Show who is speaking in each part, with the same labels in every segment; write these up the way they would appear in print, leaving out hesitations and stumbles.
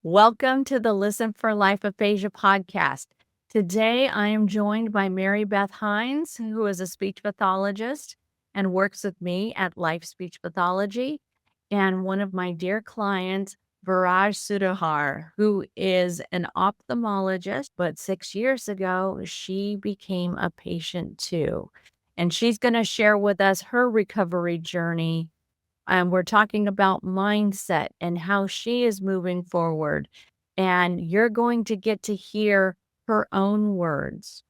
Speaker 1: Welcome to the Listen for Life Aphasia podcast. Today, I am joined by Mary Beth Hines, who is a speech pathologist and works with me at Life Speech Pathology, and one of my dear clients, Viraj Vasavada, who is an ophthalmologist, but 6 years ago, she became a patient too. And she's going to share with us her recovery journey. And we're talking about mindset and how she is moving forward. And you're going to get to hear her own words.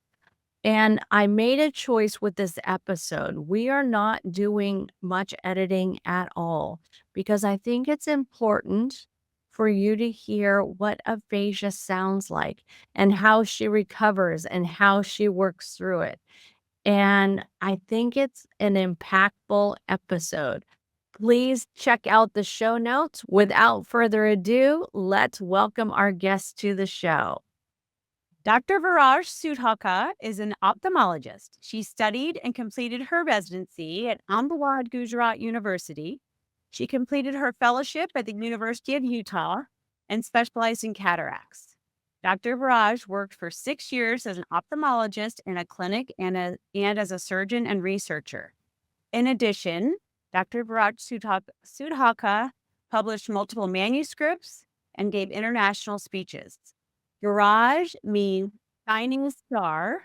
Speaker 1: And I made a choice with this episode. We are not doing much editing at all because I think it's important for you to hear what aphasia sounds like and how she recovers and how she works through it. And I think it's an impactful episode. Please check out the show notes. Without further ado, let's welcome our guest to the show.
Speaker 2: Dr. Viraj Vasavada is an ophthalmologist. She studied and completed her residency at Ahmedabad, Gujarat University. She completed her fellowship at the University of Utah and specialized in cataracts. Dr. Viraj worked for 6 years as an ophthalmologist in a clinic and as a surgeon and researcher. In addition, Dr. Viraj Vasavada published multiple manuscripts and gave international speeches. Viraj means shining star,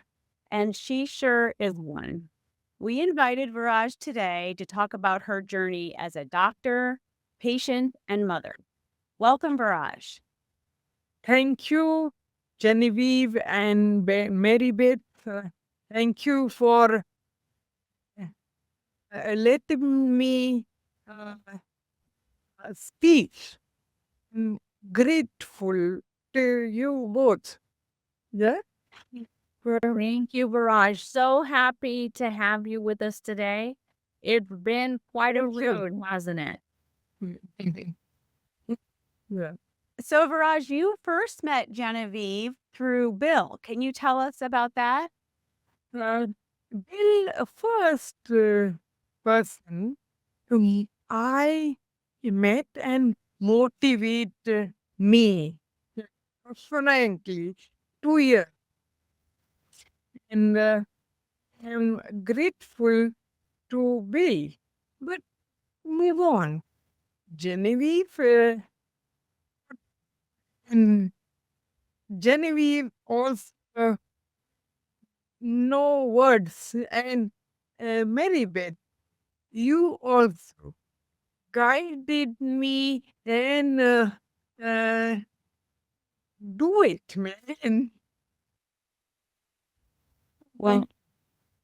Speaker 2: and she sure is one. We invited Viraj today to talk about her journey as a doctor, patient, and mother. Welcome, Viraj.
Speaker 3: Thank you, Genevieve and Mary Beth. Thank you for letting me speak. I'm grateful to you both. Yeah.
Speaker 1: Thank you, Viraj. So happy to have you with us today. It's been quite a
Speaker 3: Thank you.
Speaker 1: road, hasn't it?
Speaker 3: Yeah.
Speaker 2: So, Viraj, you first met Genevieve through Bill. Can you tell us about that?
Speaker 3: Bill, first person whom I met and motivated me frankly 2 years. And I'm grateful to Bill. But move on. Genevieve and Genevieve also no words. And Mary Beth, you also guided me and uh, do it, man.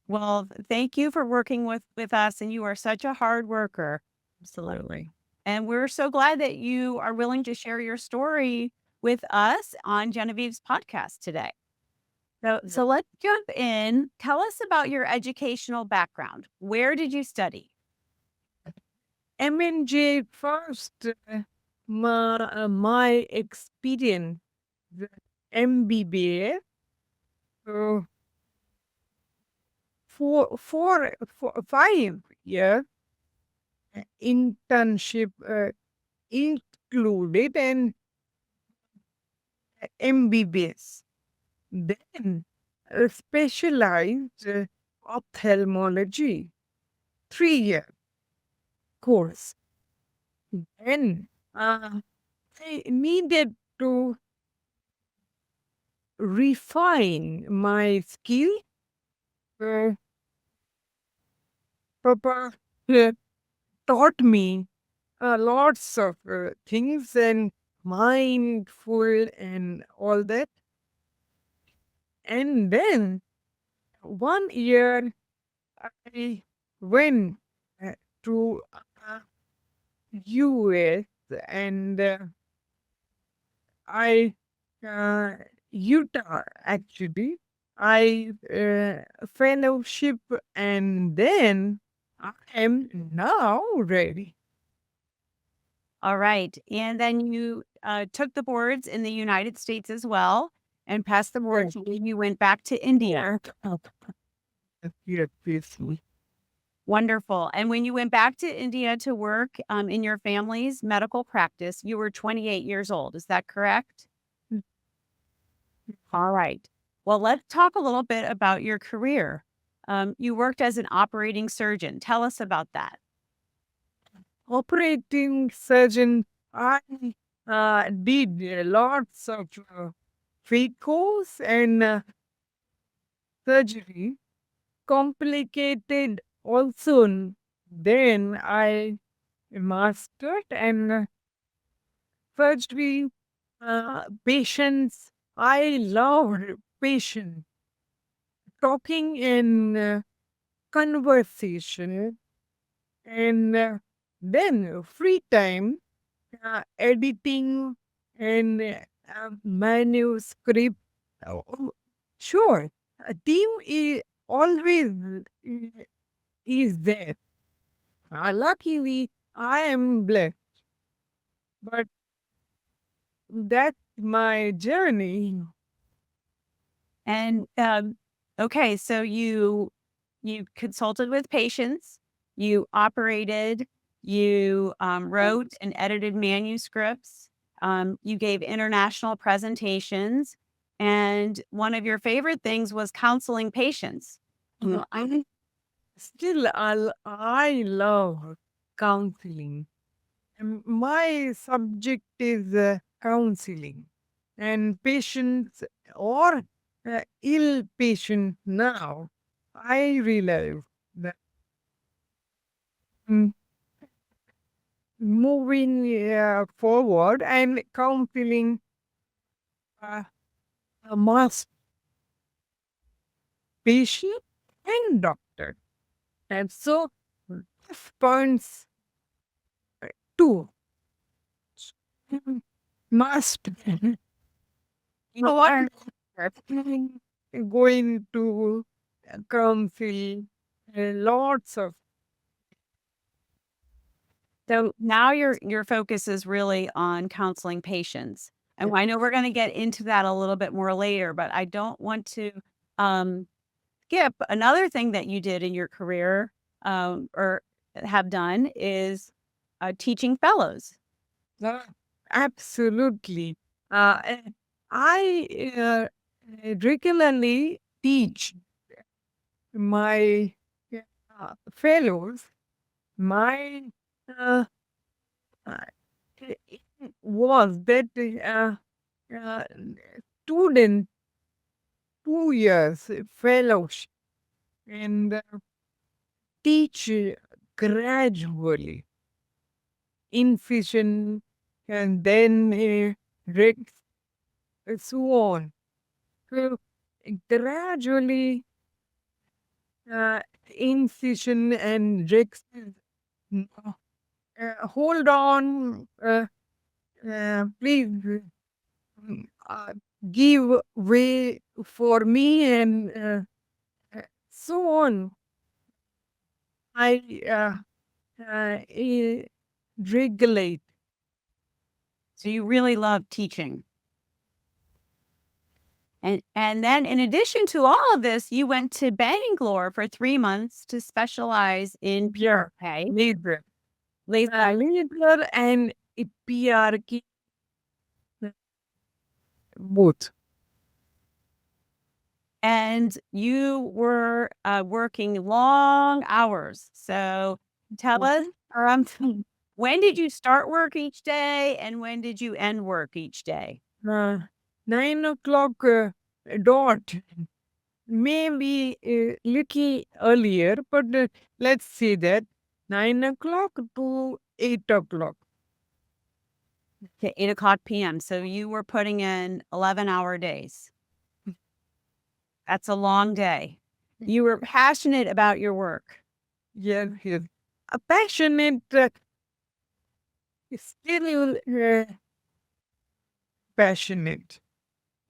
Speaker 2: Well, thank you for working with us, and you are such a hard worker.
Speaker 1: Absolutely.
Speaker 2: And we're so glad that you are willing to share your story with us on Genevieve's podcast today. So let's jump in. Tell us about your educational background. Where did you study?
Speaker 3: MNJ first, my experience, the MBBS, uh, for 5 years, internship included and MBBS. Then specialized ophthalmology, 3 year course. Then I needed to refine my skill. Papa taught me lots of things and mindful and all that. And then 1 year I went to US and I Utah actually. I fellowship and then I am now ready.
Speaker 2: All right. And then you took the boards in the United States as well and passed the boards. And you went back to India.
Speaker 3: Yes, please.
Speaker 2: Wonderful. And when you went back to India to work in your family's medical practice, you were 28 years old. Is that correct?
Speaker 3: Mm.
Speaker 2: All right. Well, let's talk a little bit about your career. You worked as an operating surgeon. Tell us about that.
Speaker 3: Operating surgeon, I did lots of FICOs and surgery, complicated also. Then I mastered and surgery patients. I loved patient talking in conversation and then free time editing and manuscript. Oh, sure, a team is always is there. Luckily, I am blessed, but that's my journey.
Speaker 2: And okay, so you consulted with patients, you operated, you wrote and edited manuscripts, you gave international presentations, and one of your favorite things was counseling patients.
Speaker 3: I still I love counseling. My subject is counseling and patients or ill patient now. I realize that mm, moving forward and counseling uh, must patient and doctor. And so points two must you know what going to counsel lots of
Speaker 2: So now your focus is really on counseling patients. And I know we're going to get into that a little bit more later, but I don't want to um, skip another thing that you did in your career or have done is teaching fellows.
Speaker 3: uh, absolutely. I regularly teach my fellows my uh, uh, was that uh, student 2 years fellowship and teach gradually incision and then rex so on. So gradually incision and rex. Hold on, please uh, give way for me and so on. I regulate.
Speaker 2: So you really love teaching. And then in addition to all of this, you went to Bangalore for 3 months to specialize in
Speaker 3: Yeah,
Speaker 2: PRK.
Speaker 3: laser.
Speaker 2: Laser.
Speaker 3: Laser and PRK both.
Speaker 2: And you were working long hours. So tell us, when did you start work each day and when did you end work each day?
Speaker 3: 9 o'clock dot. Maybe a little earlier, but let's say that 9 o'clock to 8 o'clock.
Speaker 2: To 8 o'clock p.m. So you were putting in 11-hour days. That's a long day. You were passionate about your work.
Speaker 3: Yes, yes. A passionate, still passionate.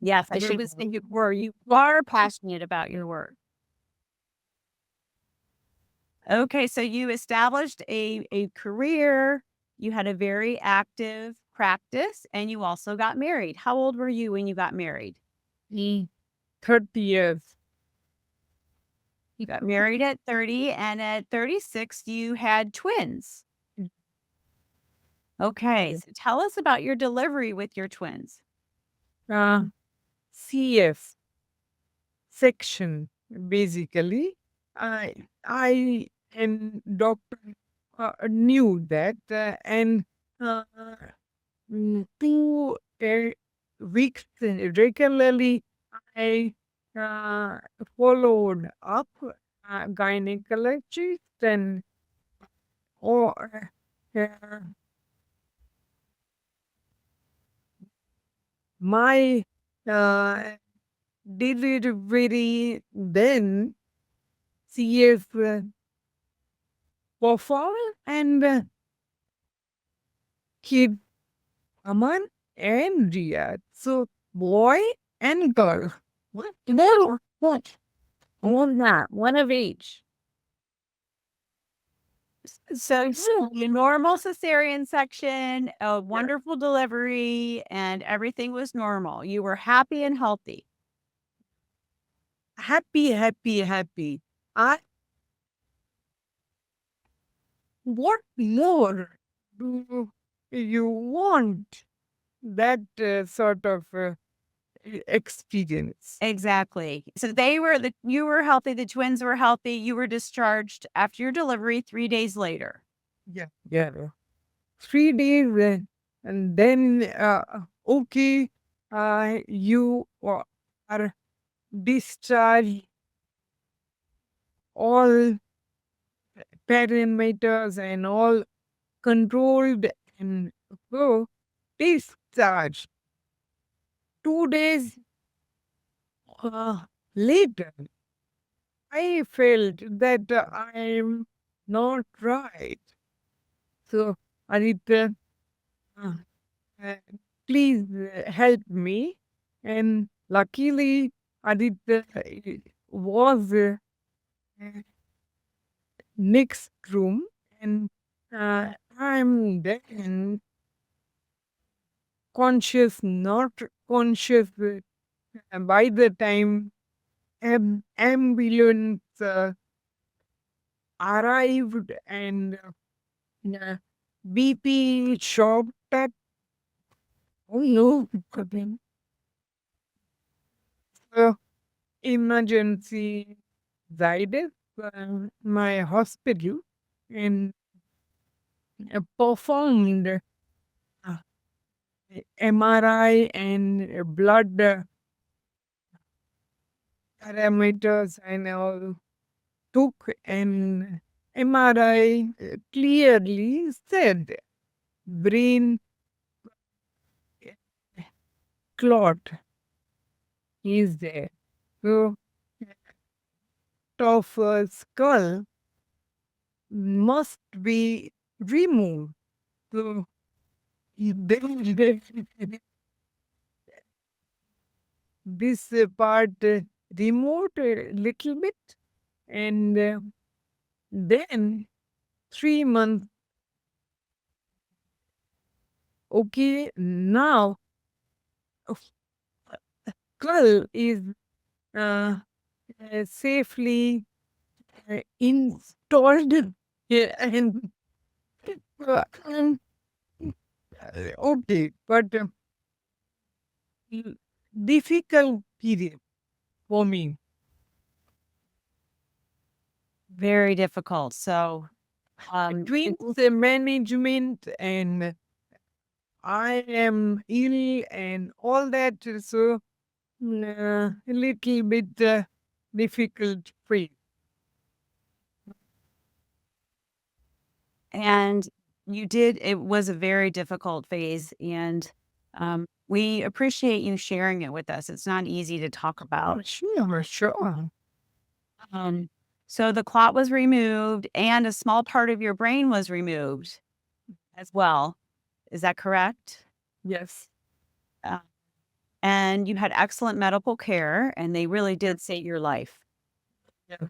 Speaker 2: Yes, I should have said you were. You are passionate about your work. Okay, so you established a career. You had a very active practice, and you also got married. How old were you when you got married?
Speaker 3: 30 years.
Speaker 2: You got married at 30, and at 36, you had twins. Okay, so tell us about your delivery with your twins.
Speaker 3: CF section, basically. I and doctor knew that, and uh, 2 weeks regularly I followed up gynecologist and or my uh, delivery then CF performed and kid Aman and Riyadh. So boy and girl.
Speaker 1: What? No. What? One that. One of each.
Speaker 2: So your normal cesarean section, a wonderful delivery, and everything was normal. You were happy and healthy.
Speaker 3: Happy, happy, happy. I What more do you want? That sort of experience.
Speaker 2: Exactly. So you were healthy, the twins were healthy, you were discharged after your delivery 3 days later.
Speaker 3: Yeah. Yeah. 3 days and then okay, you are discharged all parameters and all controlled and so discharged. 2 days later, I felt that I'm not right. So, Aditya, uh, uh, please help me. And luckily, Aditya was next room, and I'm then conscious, not conscious by the time ambulance arrived and BP shocked at, oh no, uh, emergency Zydus, my hospital, and performed MRI and blood parameters and all took an MRI clearly said brain clot is there. So of skull must be removed. So then this part removed a little bit, and then 3 months. Okay, now skull is uh, safely installed. Yeah, and okay, but difficult period for me.
Speaker 2: Very difficult. So,
Speaker 3: Twins management and I am ill and all that. So a little bit difficult phase.
Speaker 2: and it was a very difficult phase. And we appreciate you sharing it with us. It's not easy to talk about.
Speaker 3: Sure, sure.
Speaker 2: Um, so the clot was removed and a small part of your brain was removed as well. Is that correct?
Speaker 3: Yes.
Speaker 2: Uh, and you had excellent medical care, and they really did save your life.
Speaker 3: Yeah.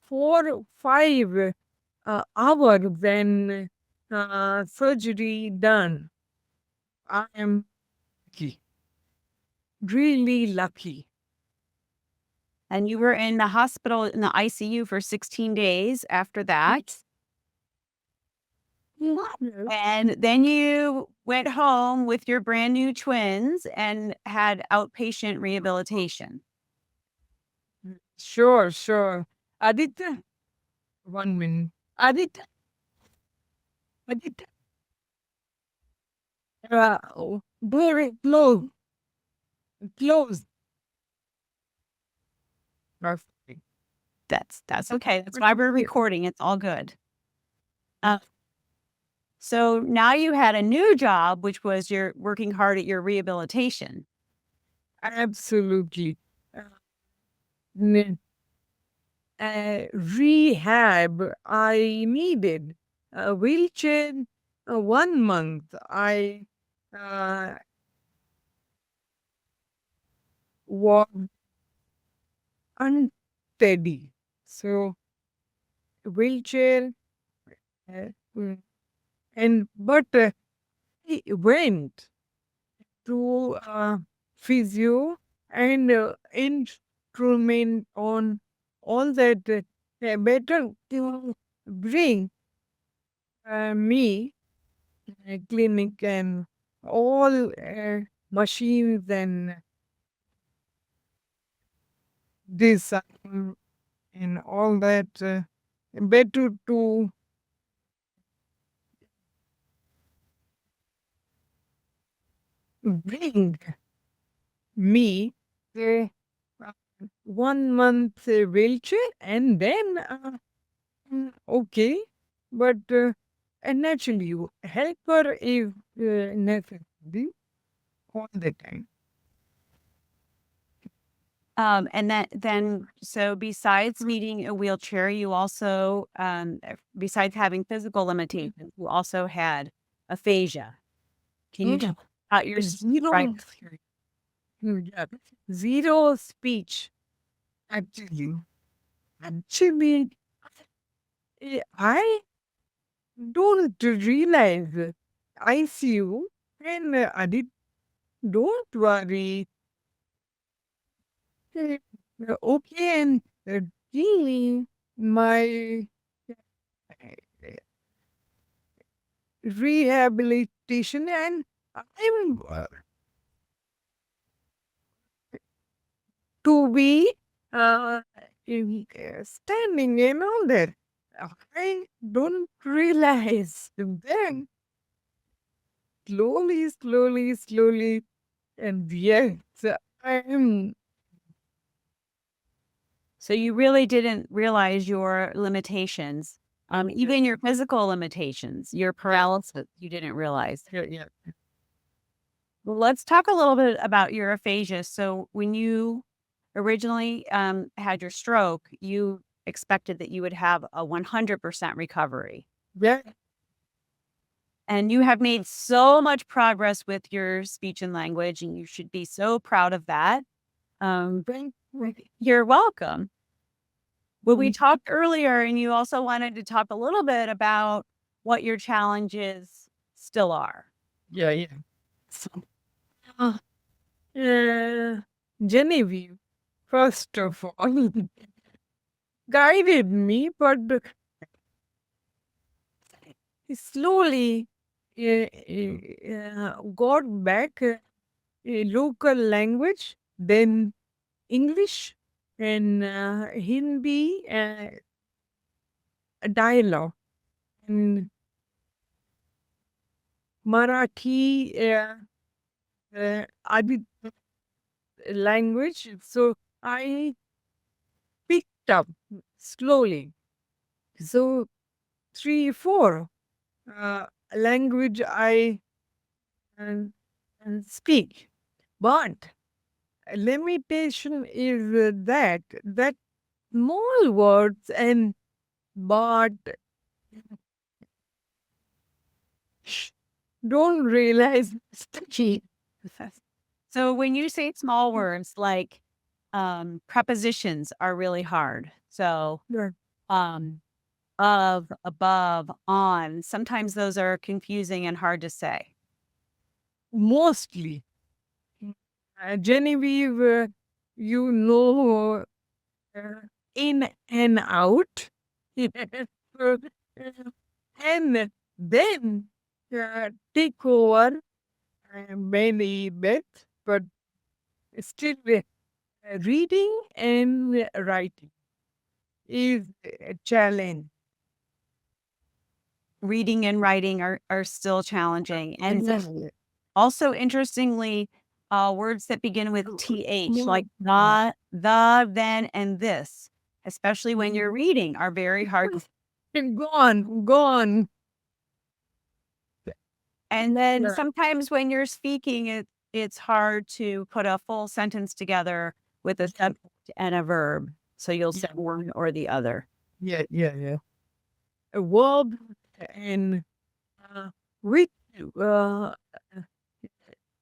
Speaker 3: 4 5 hours when surgery done. I am lucky, really lucky.
Speaker 2: And you were in the hospital in the ICU for 16 days after that. And then you went home with your brand new twins and had outpatient rehabilitation.
Speaker 3: Sure, sure. Aditya, 1 minute. Aditya, very close. Perfect.
Speaker 2: That's okay. That's why we're recording. It's all good. So now you had a new job, which was you're working hard at your rehabilitation.
Speaker 3: Absolutely. N- Rehab, I needed a wheelchair. 1 month, I uh, was unsteady. So, wheelchair, uh, mm, but I went to physio and instrument on all that better to bring me clinic and all machines and this and all that better to bring me the 1 month wheelchair and then okay, but and naturally helper is necessary all the time.
Speaker 2: And then so besides needing a wheelchair, you also besides having physical limitations, you also had aphasia. Can you talk about your
Speaker 3: Zero,
Speaker 2: right?
Speaker 3: yeah, zero speech. Actually, actually, I don't realize I see you and Adit. Don't worry. uh, Okay, and really, my uh, rehabilitation and I'm to be standing and all that. I don't realize then slowly, and yes, I am.
Speaker 2: So you really didn't realize your limitations, even your physical limitations, your paralysis, you didn't realize.
Speaker 3: Yeah.
Speaker 2: Well, let's talk a little bit about your aphasia. So when you originally had your stroke, you expected that you would have a 100% recovery.
Speaker 3: Yeah.
Speaker 2: And you have made so much progress with your speech and language, and you should be so proud of that.
Speaker 3: Thank
Speaker 2: You're welcome. Well, we talked earlier, and you also wanted to talk a little bit about what your challenges still are.
Speaker 3: Yeah. So, uh, Genevieve, first of all, guided me, but slowly got back a local language, then English and Hindi dialogue and Marathi Adi language. So I picked up slowly. So 3, 4 language I uh, speak, but limitation is that small words and but don't realize sticky.
Speaker 2: So when you say small words like prepositions are really hard. So
Speaker 3: Yeah.
Speaker 2: um, of, above, on, sometimes those are confusing and hard to say.
Speaker 3: Mostly Genevieve, you know in and out. So, and then take over many bits, but still reading and writing is a challenge.
Speaker 2: Reading and writing are still challenging. And
Speaker 3: Exactly.
Speaker 2: also, interestingly, words that begin with th, like then, and this, especially when you're reading, are very hard.
Speaker 3: Gone, gone.
Speaker 2: And then
Speaker 3: Yeah.
Speaker 2: sometimes when you're speaking, it's hard to put a full sentence together with a subject and a verb. So you'll say one or the other.
Speaker 3: Yeah. A verb and with uh,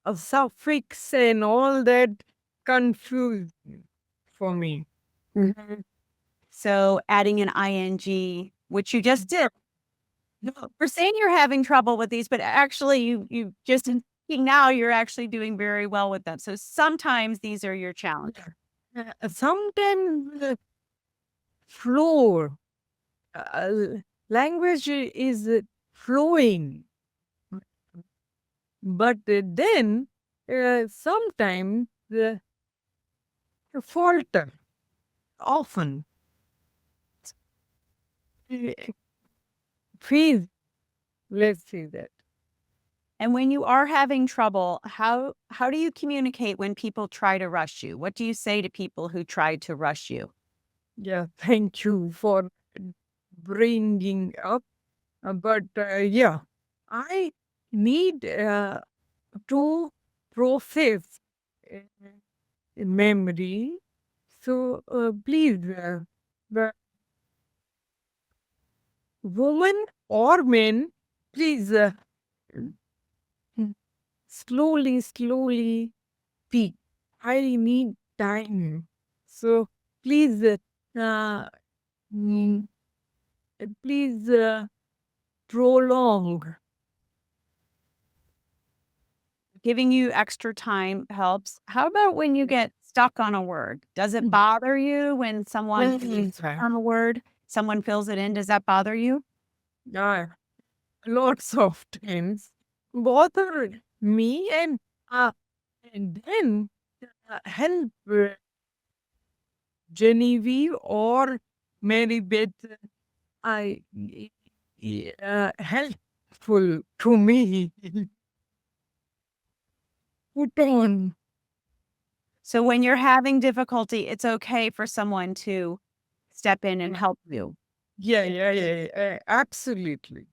Speaker 3: a suffix and all that confused for me.
Speaker 2: So adding an ing, which you just did.
Speaker 3: No,
Speaker 2: We're saying you're having trouble with these, but actually you just in thinking now you're actually doing very well with them. So sometimes these are your challenges.
Speaker 3: sometimes flow, uh, language is flowing, but then sometimes falter often. Uh, Please, let's see that.
Speaker 2: And when you are having trouble, how do you communicate when people try to rush you? What do you say to people who try to rush you?
Speaker 3: Yeah, thank you for bringing up. But yeah, I need to process uh, memory. So please, the woman or men, please slowly speak. I need time. So please, mm, please prolong.
Speaker 2: Giving you extra time helps. How about when you get stuck on a word? Does it bother you when someone on a word, someone fills it in? Does that bother you?
Speaker 3: Yeah, lots of times bother me and then help Genevieve or Mary Beth. I helpful to me. Put on.
Speaker 2: So when you're having difficulty, it's okay for someone to step in and help you.
Speaker 3: Yeah, absolutely.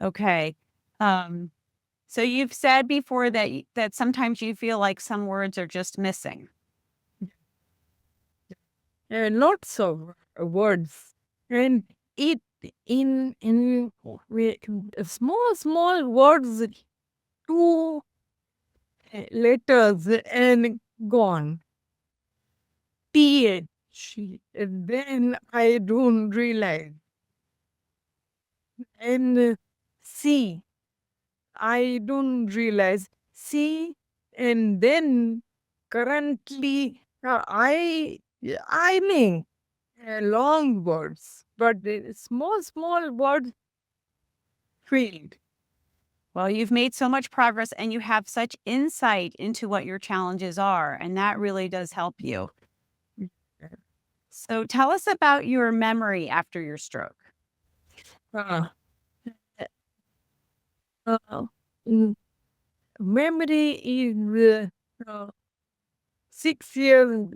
Speaker 2: Okay. So you've said before that that sometimes you feel like some words are just missing.
Speaker 3: Lots of words, and it in small words, two letters and gone. TH. Then I don't realize. And C. I don't realize. C. And then currently I mean long words, but small words failed.
Speaker 2: Well, you've made so much progress and you have such insight into what your challenges are, and that really does help you. So tell us about your memory after your stroke.
Speaker 3: Uh, uh, mm, Memory is 6 years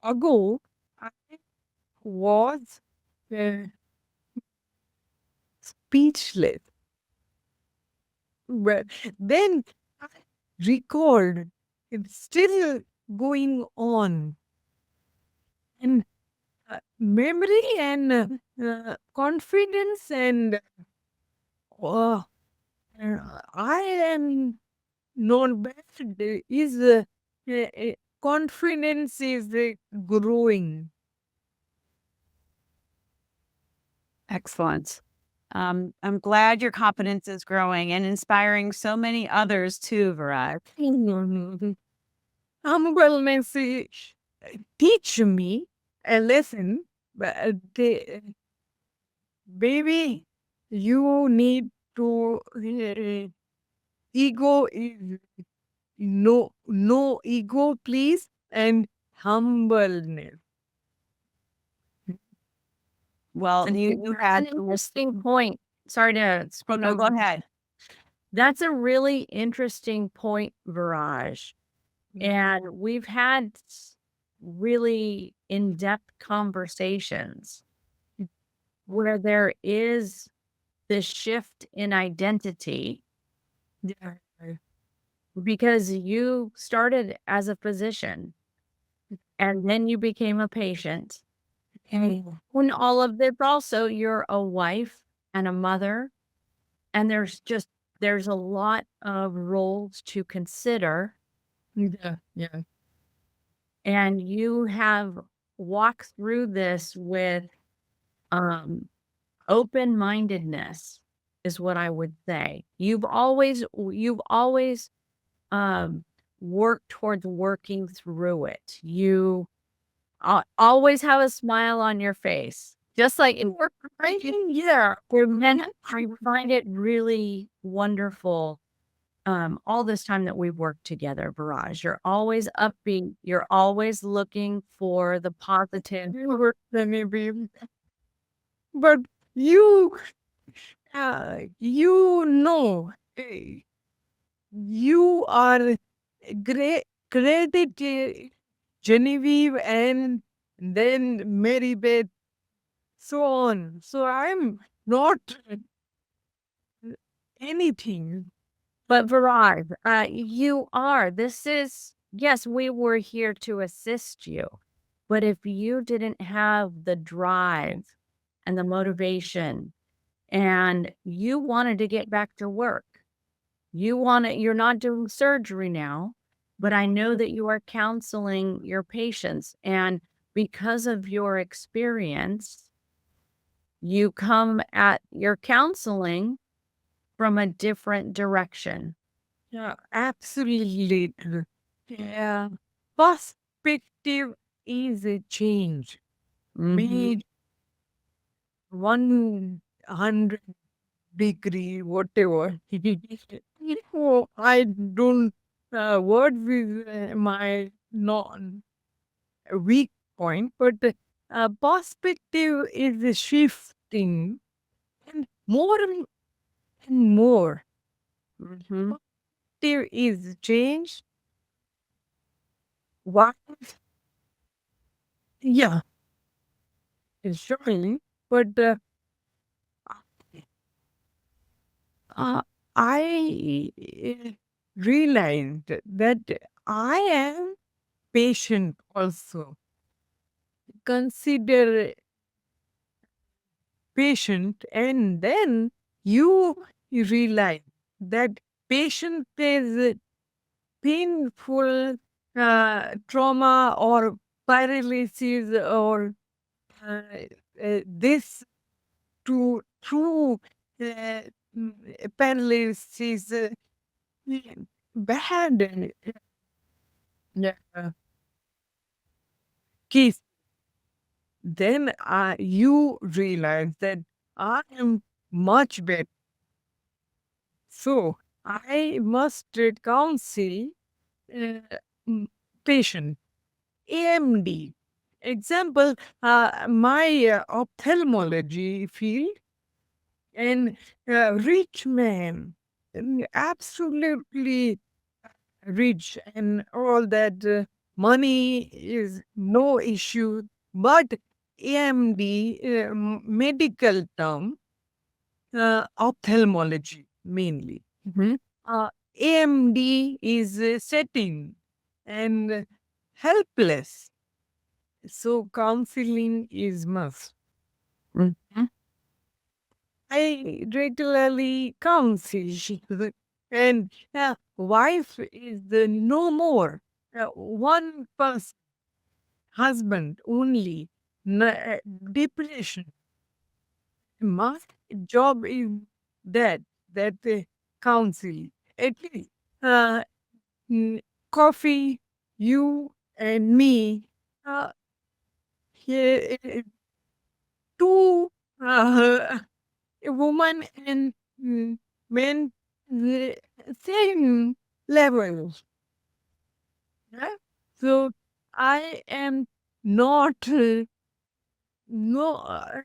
Speaker 3: ago. I was uh, speechless, but then I recalled it's still going on, and memory and confidence and uh, I am not bad is confidence is growing.
Speaker 2: Excellent. I'm glad your confidence is growing and inspiring so many others too, Viraj.
Speaker 3: Humbleness teach me a lesson. Baby, you need to ego is no ego, please, and humbleness.
Speaker 2: Well,
Speaker 1: And
Speaker 2: you had.
Speaker 1: an interesting point. Sorry to
Speaker 2: Oh,
Speaker 1: speak
Speaker 2: no, go
Speaker 1: over.
Speaker 2: ahead.
Speaker 1: That's a really interesting point, Viraj. And we've had really in-depth conversations where there is this shift in identity
Speaker 3: Yeah.
Speaker 1: because you started as a physician and then you became a patient. And when all of this also, you're a wife and a mother, and there's a lot of roles to consider.
Speaker 3: Yeah. Yeah.
Speaker 1: And you have walked through this with um open-mindedness is what I would say. You've always um worked towards working through it. You always have a smile on your face. Just like in work, right?
Speaker 3: Yeah.
Speaker 1: And I find it really wonderful. All this time that we've worked together, Viraj, you're always upbeat. You're always looking for the positive.
Speaker 3: Maybe. But you, eh, you are great, credited Genevieve and then Mary Beth, so on. So I'm not anything.
Speaker 1: But Viraj, you are. Yes, we were here to assist you. But if you didn't have the drive and the motivation and you wanted to get back to work, you're not doing surgery now, but I know that you are counseling your patients. And because of your experience, you come at your counseling from a different direction.
Speaker 3: Yeah, absolutely. Yeah. Perspective is a change.
Speaker 1: Mhm.
Speaker 3: Be 100-degree, whatever. I don't, words is my non weak point, but perspective is shifting and more.
Speaker 1: Mhm.
Speaker 3: Perspective is change. What? Yeah, it's showing, but uh, I realized that I am patient also. Consider patient, and then you realize that patient is painful trauma or paralysis or uh, this to true uh, paralysis bad uh, case. Then you realize that I am much better. So I must counsel uh, mm, patient. AMD. Example, my ophthalmology field and rich man, absolutely rich and all that money is no issue, but AMD, medical term, ophthalmology mainly.
Speaker 1: Mhm.
Speaker 3: AMD is setting and helpless. So counseling is must.
Speaker 1: Mhm.
Speaker 3: I regularly counsel, and wife is the no more. One person, husband only, depression. My job is that counsel. At least uh, coffee, you and me. uh, he, two a woman and men the same level. Yeah? So I am not no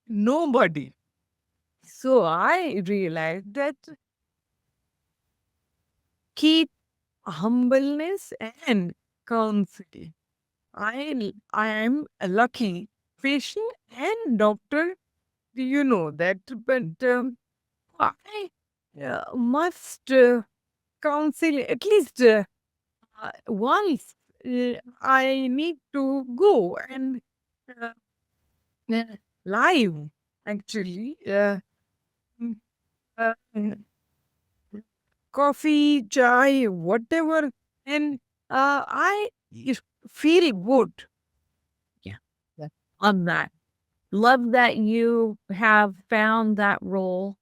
Speaker 3: nobody. So I realized that keep humbleness and counsel. I am a lucky patient and doctor. You know that, but I must counsel at least once. I need to go and uh, uh, live actually. Mm, uh, Coffee, chai, whatever, and I feel good. Yeah, yeah, on that.
Speaker 1: Love that you have found that role,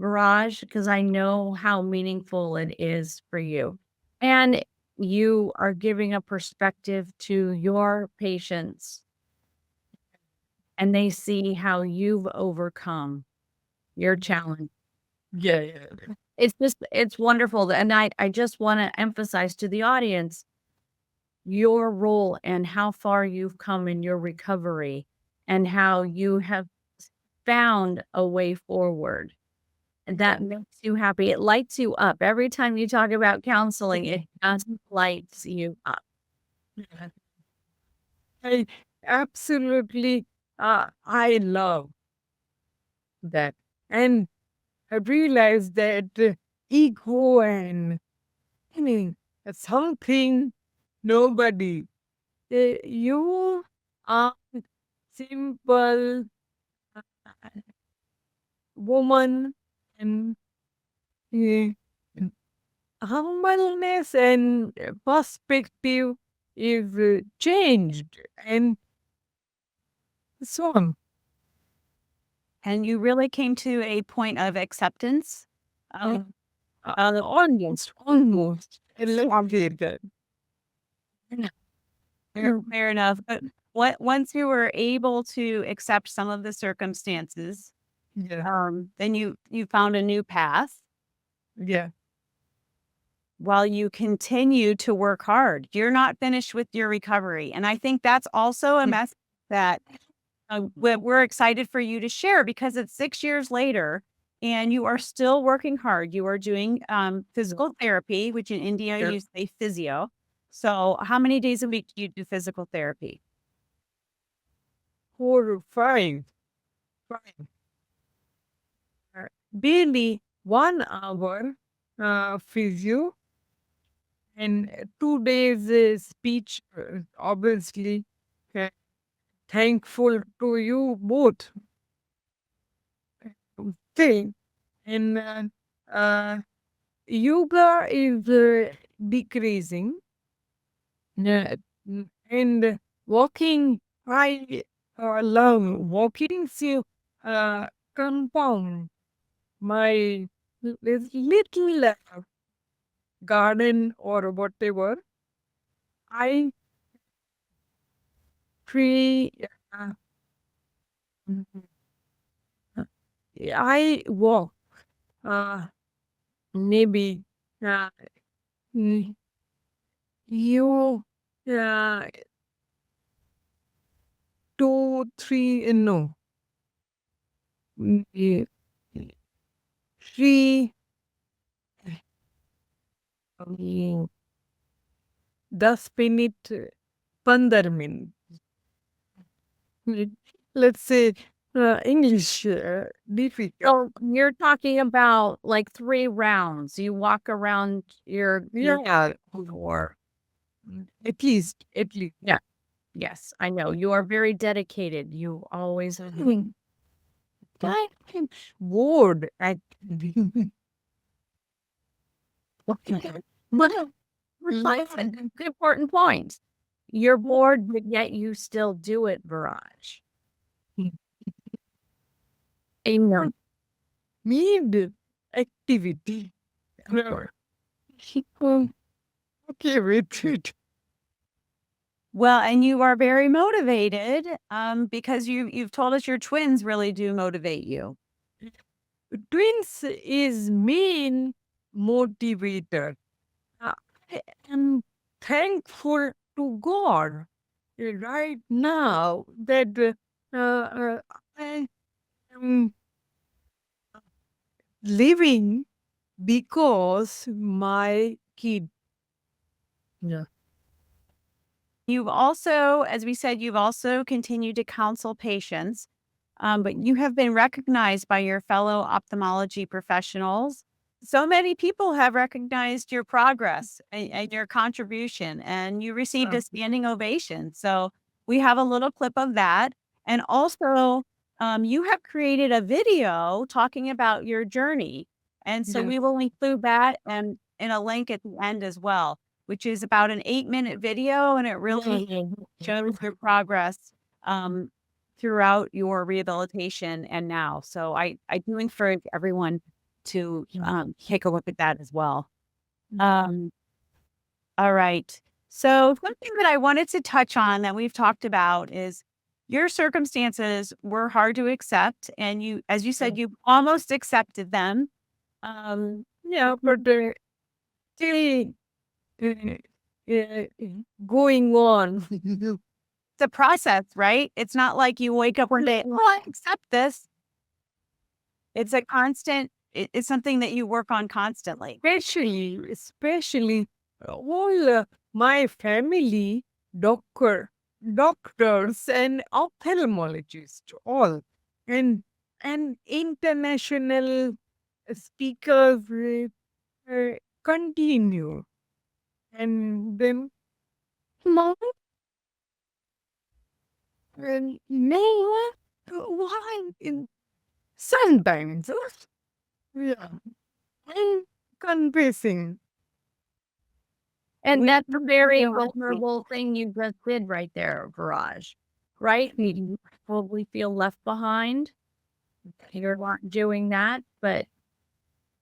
Speaker 1: Viraj, because I know how meaningful it is for you. And you are giving a perspective to your patients, and they see how you've overcome your challenge.
Speaker 3: Yeah, yeah,
Speaker 1: It's wonderful. And I just want to emphasize to the audience your role and how far you've come in your recovery and how you have found a way forward. And that makes you happy. It lights you up. Every time you talk about counseling, it just lights you up.
Speaker 3: yeah. I absolutely, I love that, and I realized that ego and meaning something nobody. You are simple uh, woman and uh, humbleness and perspective is changed and so on.
Speaker 2: And you really came to a point of acceptance.
Speaker 3: Uh,
Speaker 2: Um,
Speaker 3: almost. I love it.
Speaker 2: fair enough. But once you were able to accept some of the circumstances,
Speaker 3: Yeah,
Speaker 2: then you found a new path
Speaker 3: yeah,
Speaker 2: while you continue to work hard. You're not finished with your recovery. And I think that's also a message that we're excited for you to share because it's 6 years later and you are still working hard. You are doing physical therapy, which in India
Speaker 3: yeah.
Speaker 2: you say physio. So, how many days a week do you do physical therapy?
Speaker 3: 4 or 5. Fine. Daily 1 hour physio and 2 days speech. Obviously, uh, thankful to you both. Okay. And uh, yoga is decreasing. Uh, and walking, I love walking. So compound my little garden or whatever. I free. Uh, mhm. I walk. Maybe uh, mm, you uh, 2, 3. No, yeah, 3. 10 minute 15 minute. Let's say English difficult.
Speaker 1: So you're talking about like 3 rounds. You walk around your
Speaker 3: Yeah, or at least, at least.
Speaker 1: Yeah. Yes, I know. You are very dedicated. You always are
Speaker 3: I am bored at
Speaker 1: Well, life an important point. You're bored, but yet you still do it, Viraj. Amen.
Speaker 3: need activity. No, um, okay with it.
Speaker 2: Well, and you are very motivated because you've told us your twins really do motivate you.
Speaker 3: Twins is main motivator. I am thankful to God right now that I am living because my kid. Yeah.
Speaker 2: You've also, as we said, you've also continued to counsel patients, but you have been recognized by your fellow ophthalmology professionals. So many people have recognized your progress and your contribution, and you received a standing ovation. So we have a little clip of that. And also, you have created a video talking about your journey. And so
Speaker 3: Yeah.
Speaker 2: we will include that and in a link at the end as well, which is about an 8-minute video, and it really shows your progress throughout your rehabilitation and now. So I do encourage everyone to take a look at that as well. Um, all right. So something that I wanted to touch on that we've talked about is your circumstances were hard to accept, and you, as you said, you almost accepted them.
Speaker 3: Yeah, but still going on.
Speaker 2: It's a process, right? It's not like you wake up one day, oh, I accept this. It's a constant, it's something that you work on constantly.
Speaker 3: Especially all my family, doctors and ophthalmologists, all, and international speakers continue, and then mom and no, why in sometimes, yeah, I'm confessing.
Speaker 1: And that's a very vulnerable thing you just did right there, Viraj. Right? You probably feel left behind. You're not doing that, but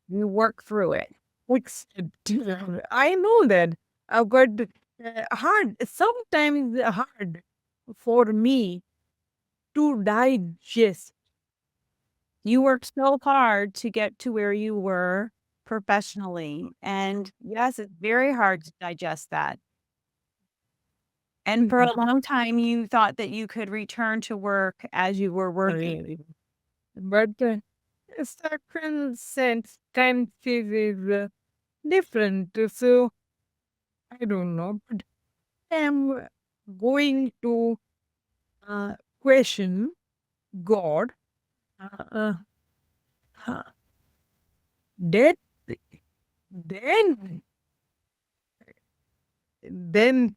Speaker 1: you work through it.
Speaker 3: I know that, but hard, sometimes hard for me to digest.
Speaker 2: You worked so hard to get to where you were professionally. And yes, it's very hard to digest that. And for a long time, you thought that you could return to work as you were working.
Speaker 3: Really. But circumstances is different. So I don't know. But I'm going to question God. Uh, uh, that then then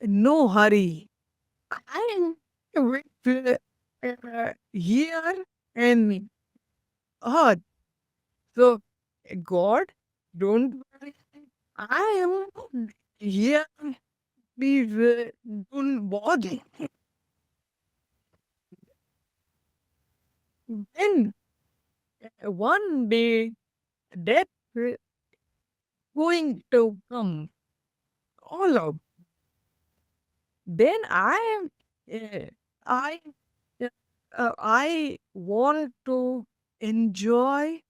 Speaker 3: no hurry. I am with here and earth. So God, don't worry. I am here. Please don't bother. Then one day death going to come. All of. Then uh, I I want to enjoy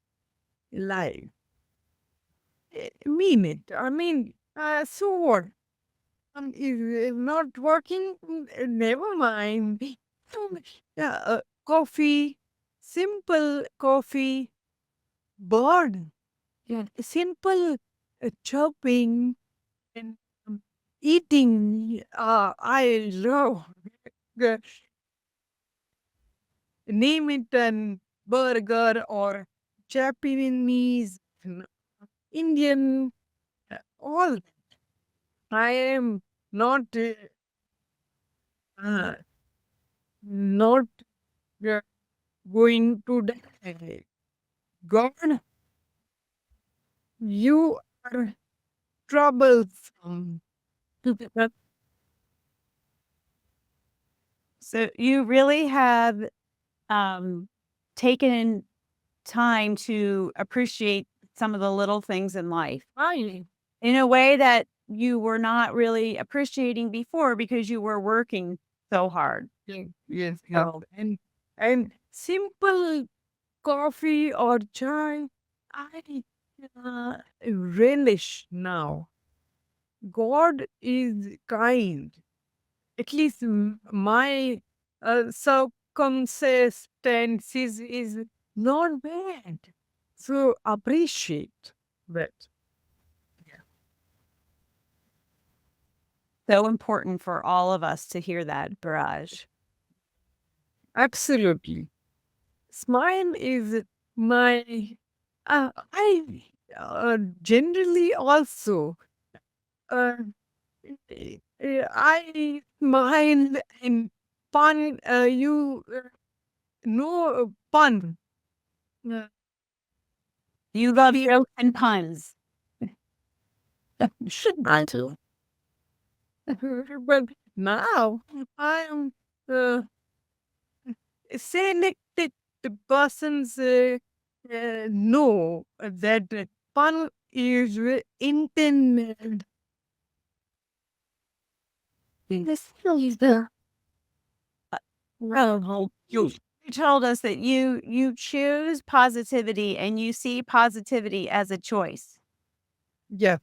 Speaker 3: life. Mean it. I mean, so what? If not working, never mind. Coffee, simple coffee, bird, yeah, simple chopping and eating. I love uh, name it an burger or Japanese, Indian, all. I am not uh, not uh, going to die. God, you are troublesome.
Speaker 2: So you really have taken time to appreciate some of the little things in life
Speaker 3: I
Speaker 2: in a way that you were not really appreciating before because you were working so hard.
Speaker 3: Yes.
Speaker 2: So,
Speaker 3: And simple coffee or chai, I relish now. God is kind. At least my circumstances is not bad. So appreciate that.
Speaker 2: so important for all of us to hear that, Viraj.
Speaker 3: Absolutely. Smile is my, I generally also, uh, I smile and pun, you know, pun. Uh,
Speaker 2: You love jokes and puns.
Speaker 3: should I do? But now I am selected the persons know that pun is intended. This is the well, you.
Speaker 2: You told us that you choose positivity and you see positivity as a choice.
Speaker 3: Yes.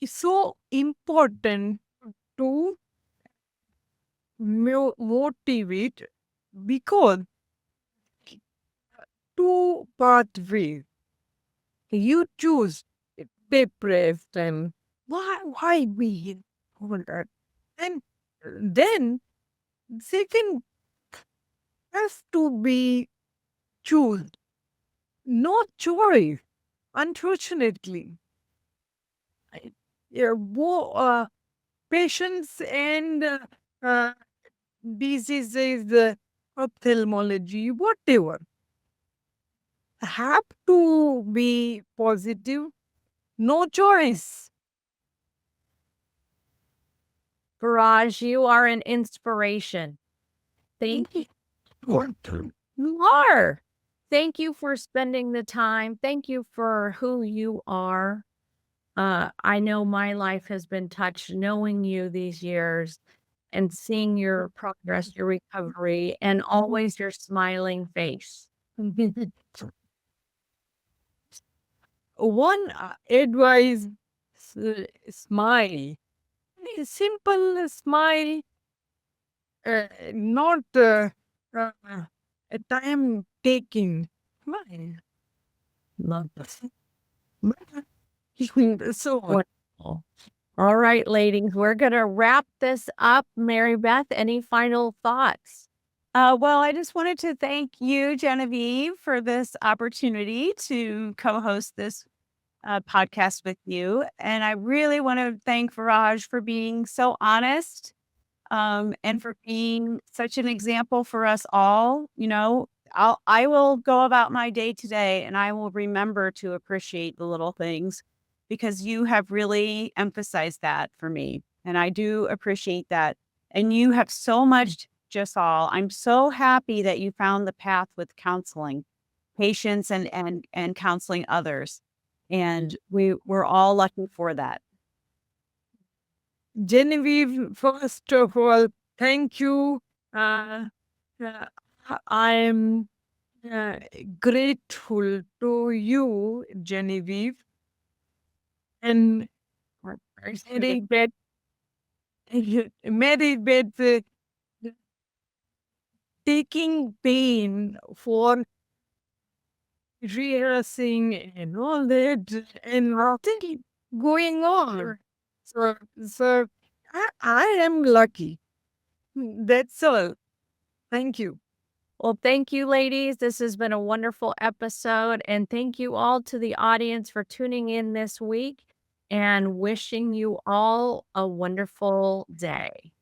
Speaker 3: It's so important to motivate because two pathways you choose depressed and why we hold that and then second has to be choose no choice unfortunately. Yeah, patients and uh, diseases, ophthalmology, whatever, have to be positive. No choice.
Speaker 1: Viraj, you are an inspiration. Thank you. You are. Thank you for spending the time. Thank you for who you are. I know my life has been touched knowing you these years and seeing your progress, your recovery, and always your smiling face.
Speaker 3: One advice: smile. A simple smile, not a time taking. Smile.
Speaker 1: Love this.
Speaker 3: So
Speaker 1: Wonderful. All right, ladies, we're going to wrap this up. Mary Beth, any final thoughts?
Speaker 2: Well, I just wanted to thank you, Genevieve, for this opportunity to co-host this podcast with you. And I really want to thank Viraj for being so honest and for being such an example for us all. You know, I will go about my day today and I will remember to appreciate the little things because you have really emphasized that for me. And I do appreciate that. And you have so much, just all. I'm so happy that you found the path with counseling patients and counseling others. And we're all lucky for that.
Speaker 3: Genevieve, first of all, thank you. Uh, I'm grateful to you, Genevieve, and Mary Beth. Mary Beth, taking pain for rehearsing and all that, and still going on. So I am lucky. That's all. Thank you.
Speaker 1: Well, thank you, ladies. This has been a wonderful episode. And thank you all to the audience for tuning in this week and wishing you all a wonderful day.